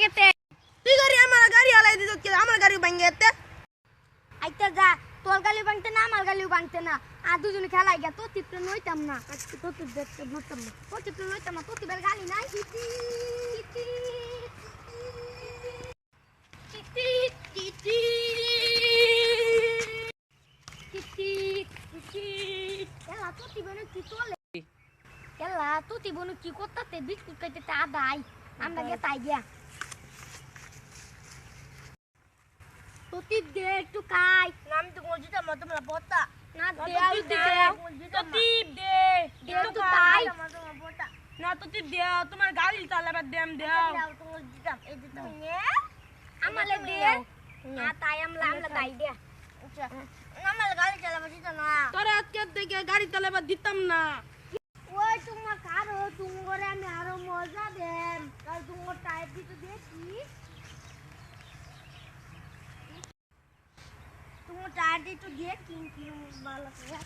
গেতে তুই গাড়ি আমার গাড়ি আলাই দিত কি আমার গাড়ি ভাঙে যেতে আইতা যা তোর গালি ভাঙতে না আমার গালিও ভাঙতে না আর দুজনে খেলাই গিয়া তোর টিপতে নইতাম না তোর টিপ দেখতে নইতাম না তোর টিপতে নইতাম না তোর টিপের গালি নাই কি করতে বিস্কুট খাইতে আদাই আমরা গিয়ে তাই গিয়া তোতি দে একটু খাই আমি তো মসজিদে মতমলা বতা না দে তোতি দে একটু খাই না তোতি দে তোমার গাড়ি চালাবার দেম দেও এই যে তুমি নে আমালে দে না তাই আমরা তাই দে আচ্ছা আমার গাড়ি চালাবার দিত না তোরে আজকে থেকে গাড়ি চালাবার দিতাম না ওই তোমার কারো তোমারে আমি আরো মজা দেন কাল তোমার টাইপ দিতে দেখি তোমার টাইপ দিতে দেখি কি ভালো করে